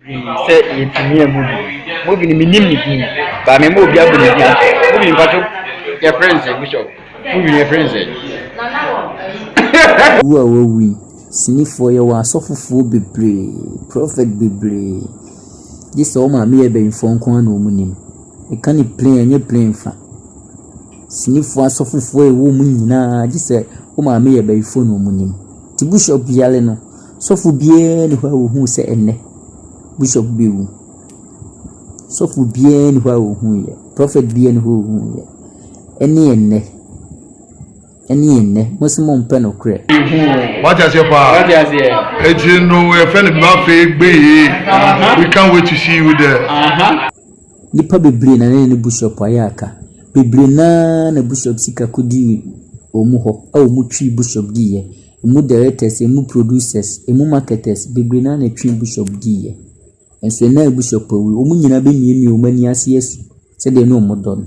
say it's near movie minimum, but I'm more be moving your friends, Bishop. Moving your friends. We sniff for your soft be brave, prophet be brave. This all my mere be informed one woman. You can't play and you're playing fa. Sniff for soft for a woman now. This said, oh my mere be phone woman. The Bishop Yaleno, soft bien who say enne. Bishop Bill. Soft bien who prophet bien who any enne. Any in Muslim pen of credit. What has your power? What is here? You know, we're friend of Mafia. We can't wait to see you there. Nipa bebre na ne bishop ayaka. Bebre na bishop sika kodi omu ho. Omu twi bishop diye. Emu directors, emu producers, emu marketers. Bebre na twi bishop diye. Enso na bishop we omu nyina be miemi omani ase yesu. Se de no modon.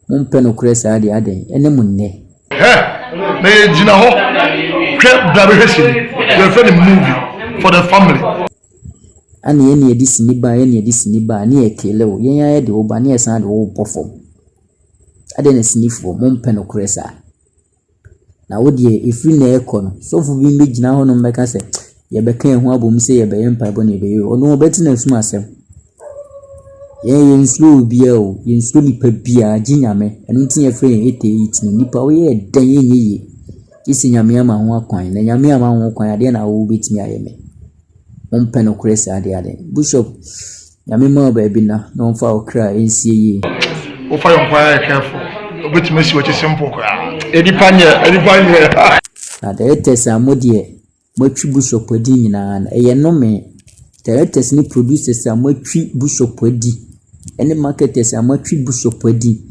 Mon pen of credit ade ade. Ene munne. May Jinaho create direction. We're friend movie for the family. Ani eni edisi niba ani ekele o yen ya de oba ni esan de o perform ade na sinifo mo mpe no kresa na wo de efri na ekọ no so fu bi megina ho no meka se ye be kan ho abom se ye be empire bo na be yo ono obeti na suma asem yen slow bia o yen slow ni pa bia ginyame enu tin ye free ete it ni nipa o ye dan ye isi nyame ama ho akwan na nyame ama ho akwan ade na wo betimi ayeme Pen of Cress ade. Bishop, Yamima baby na no for cry in see. Oh, fire careful. Which miss what is simple. Eddie Panya. Now the letters are modie. Much Bishop wedding and a no me. The letters ni producers are much Bishop weddy. Any marketers are much Bishop weddy.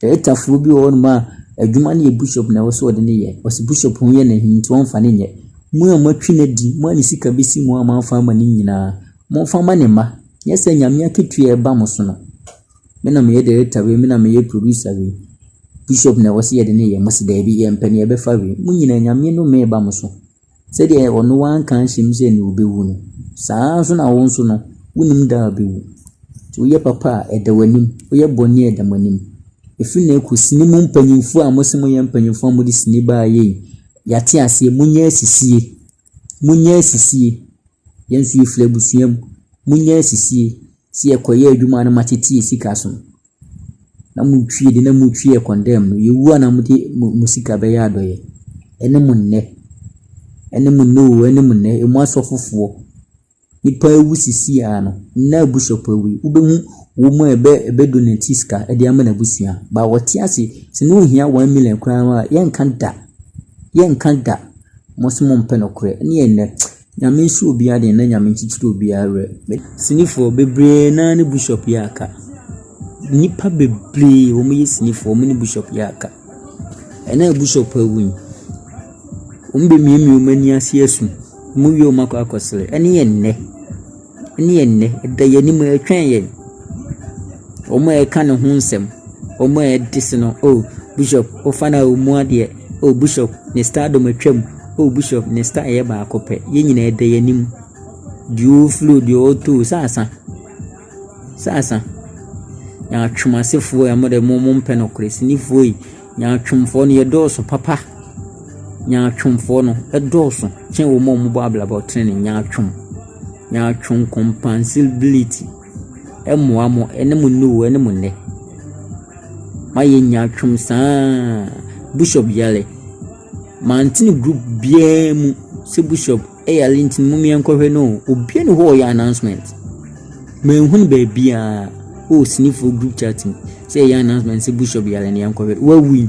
The letter will be on ma a Jumani Bishop now was ordinary. Was Bishop who yen and him to one fanny. Mwa matwine di mwa nisika bisi mwa mafama ni nyina mo fama ne ma yesa nyame aketua eba mo so no me na me director we me na me producer we bishop na wose ye de ne ye mose da bi ye mpani ebe fa we mu nyina nyame no me eba mo so se de ono wan kan him se ne obewu no saa so na won so no wunim da obewu ti wo ye papa eda wanim wo ye boni eda manim efi na ekusini mu mpanyimfu a mo se mo ye mpanyimfu mo di sini ba ye yati ase munye sisie yensu ifle busuam munye sisie si ekoye adwuma na matete sika so na mutwie de na mutwie condemn no yewu na muti musika be ya doye ene munne emu asofofo nipa ewu sisie ano na bishop ewu ubehu wo mo ebe donate sika e de ama na busua ba wote ase se no hia 1 million kran yen kanda mosimo mpeno kure ni enne nyame nsu obi ade na nyame nchichiri obi are sinifo bebre na ne bishop yaka nipa bebre wo me sinifo mo ne bishop yaka ena bishop awun umbe miemi omani ase asu mu wi o makọ akọsere ene enne da yani mu atwan ye o mo e kan ho nsem o mo e dise no oh bishop o fana o mu ade oh bishop ne stado matwam oh bishop ne sta ye ba akopɛ ye nyina eda yanim du flow du oto sasa ya twumasefo ya mode mo mpɛ no kresi ni foi ya twumfo no ye dɔɔso papa ya twumfo no dɔɔso chen wo mo bo abla about training ya twum compensability emmoa mo ene mu no ene mu ne ma ye nya twum saa bishop yale mantini group biemu se bishop lintin mumi enkohwe no obie ne ho ya announcement menhun ba bia o snifo group chatting se ya announcement se bishop yale ne enkohwe wa win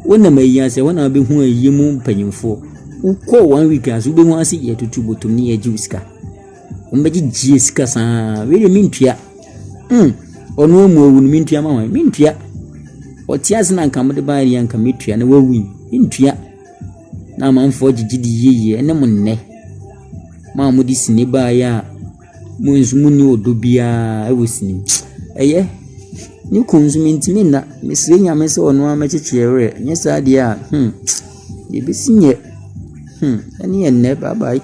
wona mayi se wona be hu ayemu mpanyimfo ukọ 1 week as ube hu ase ye tutu botom ne ye jiska umbeji jiska sa we mintua ono mu owu mintua ma wan mintua otias na nka mode ba ya nka metua na wawin intua na manfo gigidi yeye ene munne ma mudi sini ba ya munzumu ni odobia ewosini eye ni konsuminti mi na mesire nyame se ono amachechewere nyesa dia ye bisinye ene enne bye bye.